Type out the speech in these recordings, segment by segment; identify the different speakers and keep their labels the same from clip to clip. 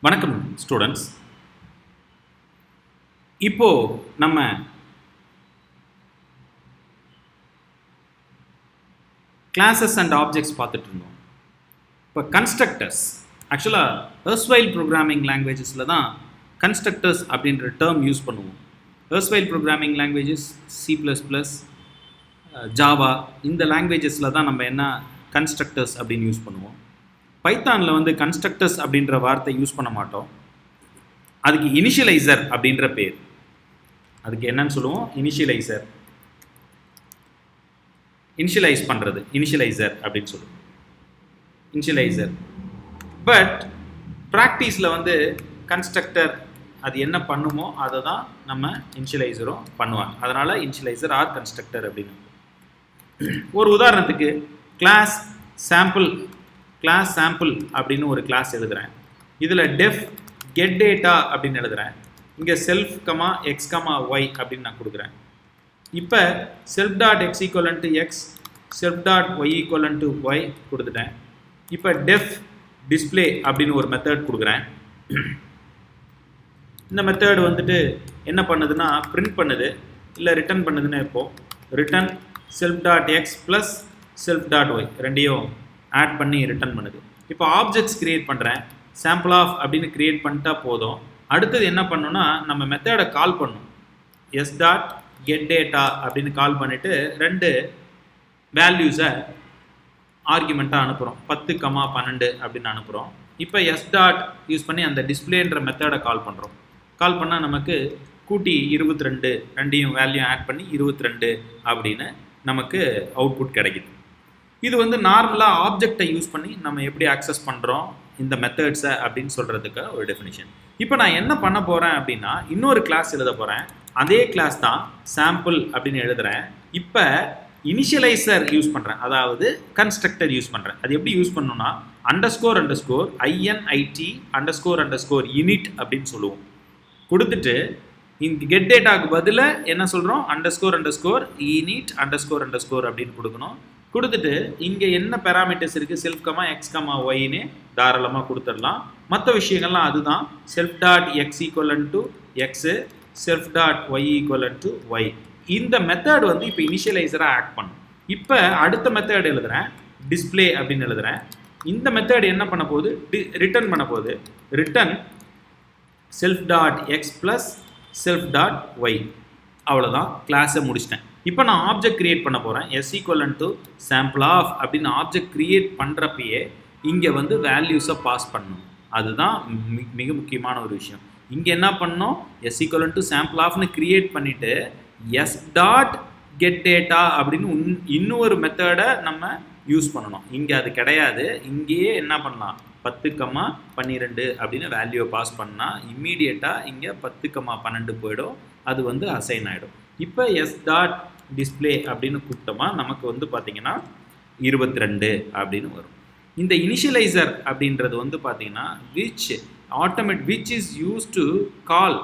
Speaker 1: வணக்கம் ஸ்டூடெண்ட்ஸ். இப்போ நம்ம கிளாஸஸ் அண்ட் ஆப்ஜெக்ட்ஸ் பார்த்துட்டு இருந்தோம். இப்போ கன்ஸ்ட்ரக்டர்ஸ் ஆக்சுவலாக எர்ஸ்வைல் ப்ரோக்ராமிங் லாங்குவேஜஸில் தான் கன்ஸ்ட்ரக்டர்ஸ் அப்படின்ற டேர்ம் யூஸ் பண்ணுவோம். எர்ஸ்வைல் ப்ரோக்ராமிங் லாங்குவேஜஸ் C++, ஜாவா இந்த லாங்குவேஜஸில் தான் நம்ம என்ன கன்ஸ்ட்ரக்டர்ஸ் அப்படின்னு யூஸ் பண்ணுவோம். பைத்தானில் வந்து கன்ஸ்ட்ரக்டர்ஸ் அப்படின்ற வார்த்தை யூஸ் பண்ண மாட்டோம். அதுக்கு இனிஷியலைசர் அப்படின்ற பேர். அதுக்கு என்னன்னு சொல்லுவோம்? இனிஷியலைஸ் பண்ணுறது, இனிஷியலைசர் அப்படின்னு சொல்லுவோம். இனிஷியலைசர். பட் ப்ராக்டிஸில் வந்து கன்ஸ்ட்ரக்டர் அது என்ன பண்ணுமோ அதை தான் நம்ம இனிஷியலைசரும் பண்ணுவாங்க. அதனால் இனிஷியலைசர் ஆர் கன்ஸ்ட்ரக்டர் அப்படின்னு. ஒரு உதாரணத்துக்கு கிளாஸ் சாம்பிள் அப்படின்னு ஒரு கிளாஸ் எழுதுகிறேன். இதில் டெஃப் கெட் டேட்டா அப்படின்னு எழுதுகிறேன். இங்கே செல்ஃப் எக்ஸ் ஒய் அப்படின்னு நான் கொடுக்குறேன். இப்போ self dot x equal to x, self dot y equal to y கொடுத்துட்டேன். இப்போ டெஃப் டிஸ்பிளே அப்படின்னு ஒரு மெத்தட் கொடுக்குறேன். இந்த மெத்தட் வந்துட்டு என்ன பண்ணுதுன்னா பிரிண்ட் பண்ணுது இல்லை ரிட்டர்ன் பண்ணுதுன்னு இப்போது return self dot x plus self dot y ரெண்டையும் ஆட் பண்ணி ரிட்டர்ன் பண்ணுது. இப்போ ஆப்ஜெக்ட்ஸ் க்ரியேட் பண்ணுறேன். சாம்பிள் ஆஃப் அப்படின்னு க்ரியேட் பண்ணிட்டா போதும். அடுத்தது என்ன பண்ணணும்னா நம்ம மெத்தடை கால் பண்ணணும். எஸ் டாட் கெட் டேட்டா அப்படின்னு கால் பண்ணிவிட்டு 2 வேல்யூஸை ஆர்குமெண்ட்டாக அனுப்புகிறோம். 10, 12 அப்படின்னு அனுப்புகிறோம். இப்போ எஸ் டாட் யூஸ் பண்ணி அந்த டிஸ்பிளேன்ற மெத்தடை கால் பண்ணுறோம். கால் பண்ணால் நமக்கு கூட்டி 22 ரெண்டையும் வேல்யூ ஆட் பண்ணி 22 அப்படின்னு நமக்கு அவுட்புட் கிடைக்குது. இது வந்து நார்மலாக ஆப்ஜெக்டை யூஸ் பண்ணி நம்ம எப்படி ஆக்சஸ் பண்ணுறோம் இந்த மெத்தட்ஸை அப்படின்னு சொல்கிறதுக்கு ஒரு டெஃபினிஷன். இப்போ நான் என்ன பண்ண போகிறேன் அப்படின்னா இன்னொரு கிளாஸ் எழுத போகிறேன். அதே கிளாஸ் தான் சாம்பிள் அப்படின்னு எழுதுகிறேன். இப்போ இனிஷியலைசர் யூஸ் பண்ணுறேன், அதாவது கன்ஸ்ட்ரக்டர் யூஸ் பண்ணுறேன். அது எப்படி யூஸ் பண்ணணும்னா __INIT __init அப்படின்னு சொல்லுவோம். கொடுத்துட்டு இங்கே கெட் டேட்டாவுக்கு பதிலாக என்ன சொல்கிறோம்? __init __ அப்படின்னு கொடுக்கணும். கொடுத்துட்டு இங்கே என்ன பேராமீட்டர்ஸ் இருக்குது செல்ஃப் எக்ஸ் ஒய்னு தாராளமாக கொடுத்துடலாம். மற்ற விஷயங்கள்லாம் அதுதான். Self dot x equal to x, self dot y equal to y. இந்த மெத்தட் வந்து இப்போ இனிஷியலைசராக ஆக்ட் பண்ணும். இப்போ அடுத்த மெத்தட் எழுதுகிறேன், டிஸ்பிளே அப்படின்னு எழுதுகிறேன். இந்த மெத்தட் என்ன பண்ண போகுது? ரிட்டர்ன் பண்ண போகுது. Return self dot x plus self dot y. அவ்வளோதான், கிளாஸை முடிச்சிட்டேன். இப்போ நான் ஆப்ஜெக்ட் க்ரியேட் பண்ண போகிறேன். S equal to sample of அப்படின்னு ஆப்ஜெக்ட் க்ரியேட் பண்ணுறப்பயே இங்கே வந்து வேல்யூஸை பாஸ் பண்ணணும். அதுதான் மிக முக்கியமான ஒரு விஷயம். இங்கே என்ன பண்ணணும்? S equal to sample ஆஃப்னு create பண்ணிவிட்டு எஸ் டாட் கெட் டேட்டா அப்படின்னு இன்னொரு மெத்தடை நம்ம யூஸ் பண்ணணும். இங்கே அது கிடையாது. இங்கேயே என்ன பண்ணலாம்? 10, 12 அப்படின்னு வேல்யூவை பாஸ் பண்ணால் இம்மீடியட்டாக இங்கே 10, 12 போயிடும். அது வந்து அசைன் ஆகிடும். இப்போ எஸ் டாட் டிஸ்பிளே அப்படின்னு கூப்பிட்டோமா நமக்கு வந்து பார்த்திங்கன்னா 22 அப்படின்னு வரும். இந்த இனிஷியலைசர் அப்படின்றது வந்து பார்த்திங்கன்னா which is use to call.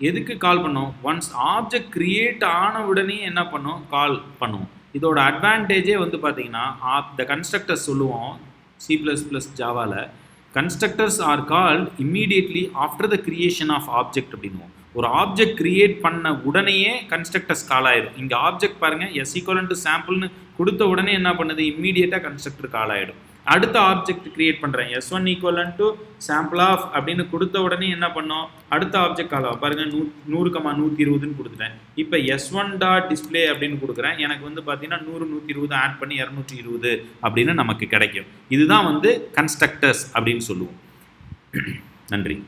Speaker 1: எதுக்கு கால் பண்ணோம்? ஒன்ஸ் ஆப்ஜெக்ட் க்ரியேட் ஆன உடனே என்ன பண்ணோம்? கால் பண்ணுவோம். இதோட அட்வான்டேஜே வந்து பார்த்திங்கன்னா த கன்ஸ்ட்ரக்டர்ஸ் சொல்லுவோம். C++ ஜாவாவில் constructors are called immediately after the creation of object அப்படின்வோம். ஒரு ஆப்ஜெக்ட் கிரியேட் பண்ண உடனேயே கன்ஸ்ட்ரக்டர்ஸ் கால் ஆயிடும். இங்கே ஆப்ஜெக்ட் பாருங்கள், எஸ் ஈக்குவலன் டு சாம்பிள்னு கொடுத்த உடனே என்ன பண்ணுது? இம்மீடியட்டாக கன்ஸ்ட்ரக்டர் கால் ஆகிடும். அடுத்த ஆப்ஜெக்ட் கிரியேட் பண்ணுறேன், S1 ஈக்குவலன் டு சாம்பிள் ஆஃப் அப்படின்னு கொடுத்த உடனே என்ன பண்ணோம்? அடுத்த ஆப்ஜெக்ட் கால் ஆகும். பாருங்கள் 100, 120ன்னு கொடுத்துட்டேன். இப்போ S1 டாட் டிஸ்பிளே அப்படின்னு கொடுக்குறேன். எனக்கு வந்து பார்த்தீங்கன்னா 100, 120 ஆட் பண்ணி 220 அப்படின்னு நமக்கு கிடைக்கும். இதுதான் வந்து கன்ஸ்ட்ரக்டர்ஸ் அப்படின்னு சொல்லுவோம். நன்றி.